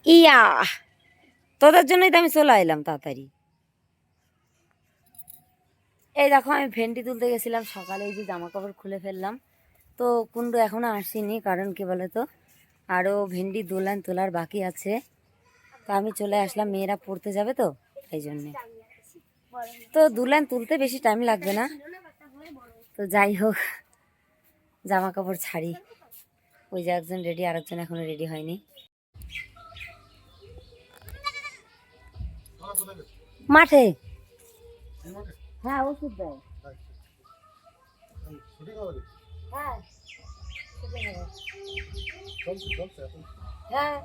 ইয়া, তোদের জন্যই তো আমি চলে এলাম তাড়াতাড়ি। এই দেখো, আমি ভেন্ডি তুলতে গেছিলাম সকালে, এই যে জামা কাপড় খুলে ফেললাম। তো কুন্ডু এখনো আসেনি, কারণ কি বলে তো, আরও ভেন্ডি তোলার বাকি আছে। তো আমি চলে আসলাম, মেয়েরা পড়তে যাবে তো এই জন্যে। তো দুলান তুলতে বেশি টাইম লাগবে না। তো যাই হোক, জামা কাপড় ছাড়ি। ওই যে একজন রেডি, আরেকজন এখনো রেডি হয়নি। মাঠে। হ্যাঁ, ওষুধ দেয়। হ্যাঁ, হ্যাঁ।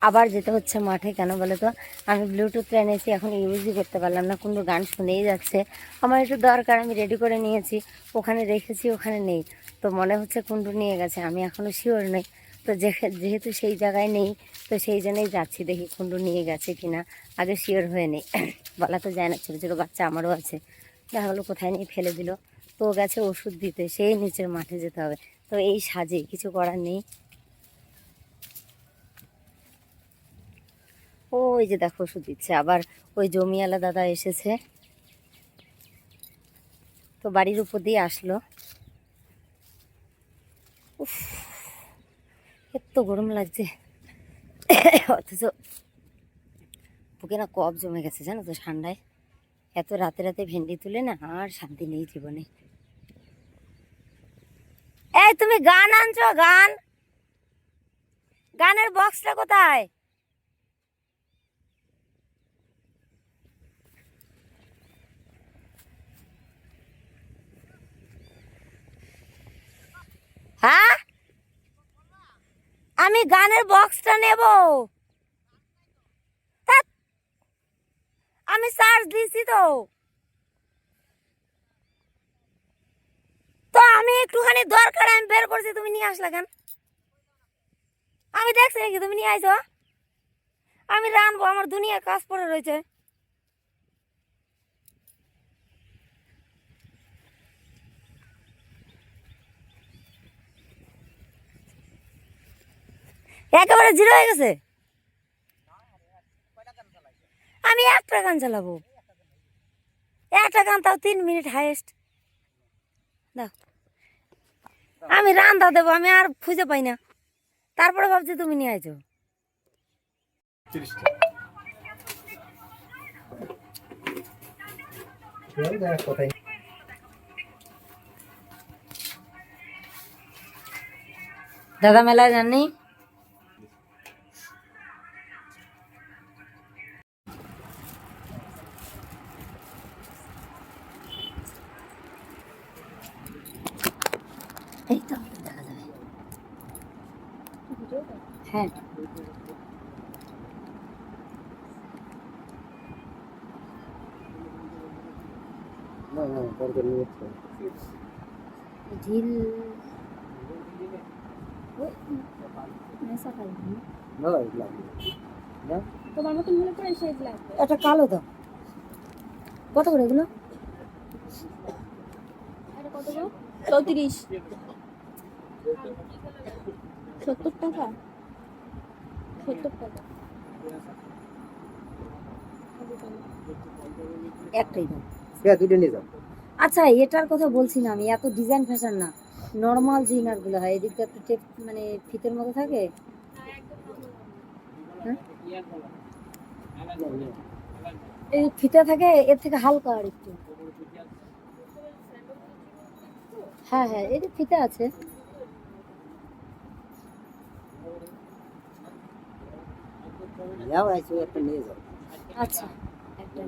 আবার যেতে হচ্ছে মাঠে, কেন বলে তো, আমি ব্লুটুথ এনেছি, এখন ইউজই করতে পারলাম না, কোনো গান শুনেই যাচ্ছে। আমার একটু দরকার, আমি রেডি করে নিয়েছি, ওখানে রেখেছি, ওখানে নেই। তো মনে হচ্ছে কুন্ডু নিয়ে গেছে, আমি এখনও শিওর নেই। তো যেহেতু সেই জায়গায় নেই, তো সেই জন্যই যাচ্ছি, দেখি কুন্ডু নিয়ে গেছে কিনা, আগে শিওর হয়ে নেই। বলা তো যায় না, ছোটো ছোটো বাচ্চা আমারও আছে, দেখা গেলো কোথায় নিয়ে ফেলে দিল। তো গেছে ওষুধ দিতে, সেই নিচের মাঠে যেতে হবে। তো এই সাজে কিছু করার নেই। ওই যে দেখো ওষুধ দিচ্ছে, আবার ওই জমিওয়ালা দাদা এসেছে, তো বাড়ির উপর দিয়ে আসলো। উফ, এত গরম লাগছে, অথচ বুকে না কফ জমে গেছে, জানো তো, ঠান্ডায়। এত রাতে রাতে ভেন্ডি তুলে না আর শান্তি নেই জীবনে। এই তুমি গান আনছো? গানের বক্সটা কোথায়? হ্যাঁ, আমি গানের বক্সটা নেব। ধ্যাৎ, আমি চার্জ দিছি তো। তো আমি একটুখানি দরকার, আমি বের করছি, তুমি নিয়ে আসলা কেন? আমি দেখছি নাকি তুমি নিয়ে আইছো? আমি রানবো, আমার দুনিয়ার কাজ পড়ে রয়েছে। একেবারে জিরো হয়ে গেছে। আমি একটা গান চালাবো, একটা গান, তাও 3 মিনিট হাইয়েস্ট। দাও, আমি রান্দা দেবো, আমি আর খুঁজে পাই না, তারপরে ভাবছি তুমি নিয়ে আইছো। দাদা মেলায় জাননি। এই তো দেখা যাবে। হ্যাঁ, ঝিল তোমার মতন মনে করে সেই লাগবে। একটা কালো দাও, কত করে এগুলো? এটা কত গো? 34, 70 টাকা, 70 টাকা একটাই দাও। দুটো নিয়ে যাও। আচ্ছা, এটার কথা বলছি না আমি, এত ডিজাইন ফ্যাশন না, নর্মাল যে ইনারগুলো হয়, এদিকটা একটু টেপ মানে ফিতের মতো থাকে। হ্যাঁ, এই ফিতে থাকে, এর থেকে হালকা আর একটু। হ্যাঁ হ্যাঁ, এই যে ফিতে আছে। একটা নিয়ে যাও। আচ্ছা, একটা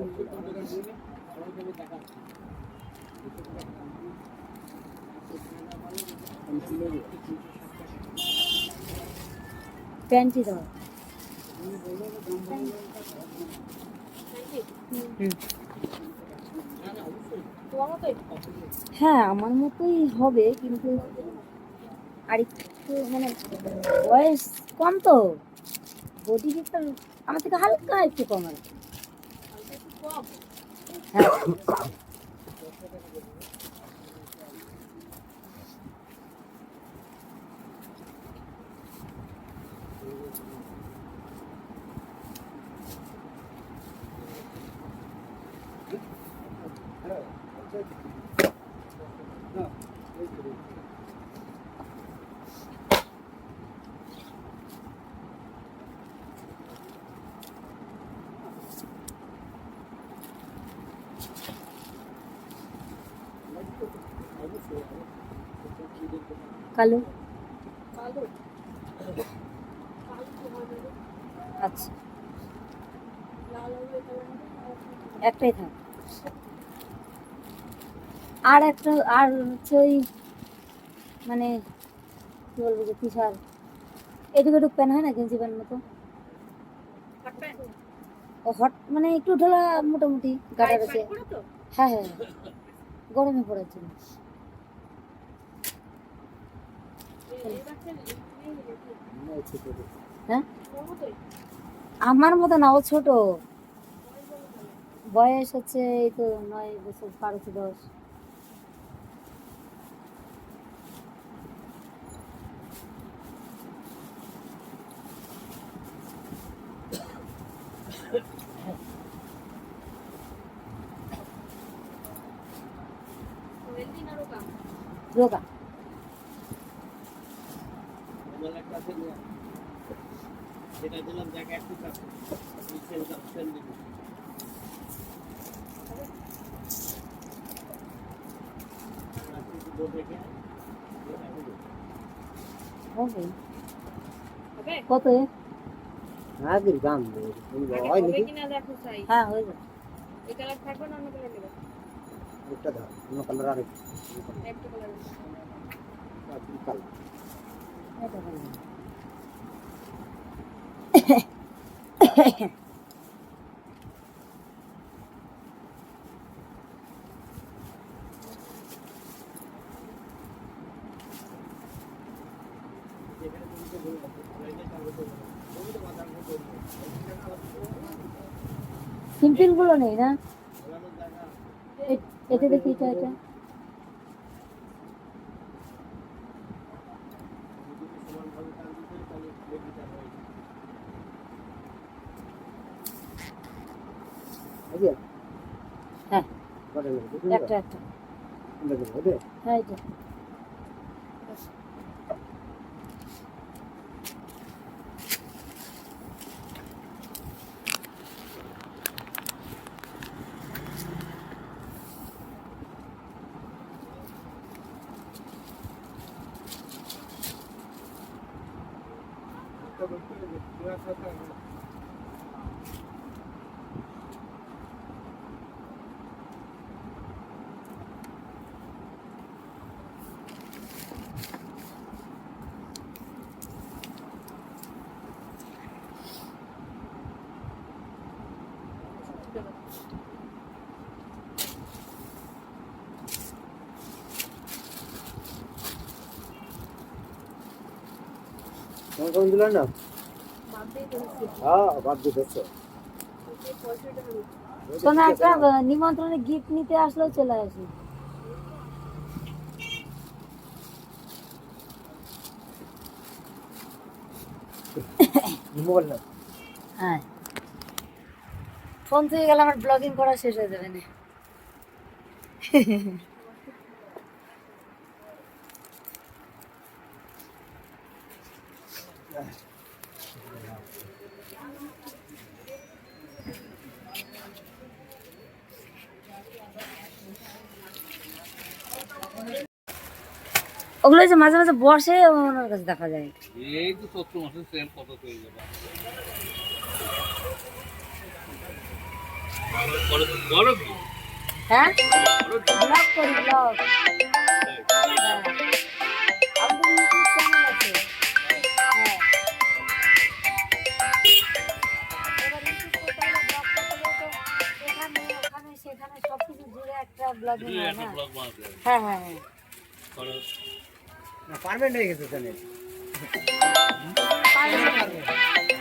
প্যান্টি দাও। হ্যাঁ, আমার মতোই হবে, কিন্তু আর একটু মানে বয়স কম তো, বডি একটা আমার থেকে হালকা একটু কম আর কি। হ্যাঁ কালো আচ্ছা একটাই থাক। আর একটা আর হচ্ছে ওই মানে কি বলবো যে টিশার্ট এটুকু এটুকু প্যান্ট হয় না গেঞ্জি প্যান্ট মতো ও হট মানে একটু ঢোলা মোটামুটি গাটার আছে। হ্যাঁ হ্যাঁ গরমে পড়ার জন্য। হ্যাঁ আমার মতো না, ও ছোট বয়স হচ্ছে এই তো 9 বছর পার হচ্ছে 10। রোগা কত আগের গান হয় নাকি? হ্যাঁ হয়ে যাবে। একটা দাও অন্য কালার আর এটা ভালো হবে। সিম্পল গুলো নেই না এটা দেখি এটা হ্যাঁ একটা হ্যাঁ এটা কোন দিলেন না? হ্যাঁ বাদ দিতেছে। শোনা একটা নিমন্ত্রণে গিফট নিতে আসলেও চলে আসি। মোবাইল না হ্যাঁ ফোন থেকে গেলে আমার ব্লগিং করা শেষ হয়ে যাবে না। ওগুলো যে মাঝে মাঝে বসে ওনার কাছে দেখা যায়। এই তো 70 মাসের সেম কত হয়ে যাবে বড় কি হ্যাঁ ব্লগ করি ব্লগ। হ্যাঁ আমাদের ইউটিউব চ্যানেল আছে। হ্যাঁ এবার ইউটিউব করতে হলে ব্লগ করতে হলে তো এখানে ওখানে সেখানে সবকিছু জুড়ে একটা ব্লগিং হয় একটা না। ব্লগ বানাতে হবে হ্যাঁ হ্যাঁ হ্যাঁ খরচ পারমেন্ট হয়ে গেছে চ্যানেল। পারবে।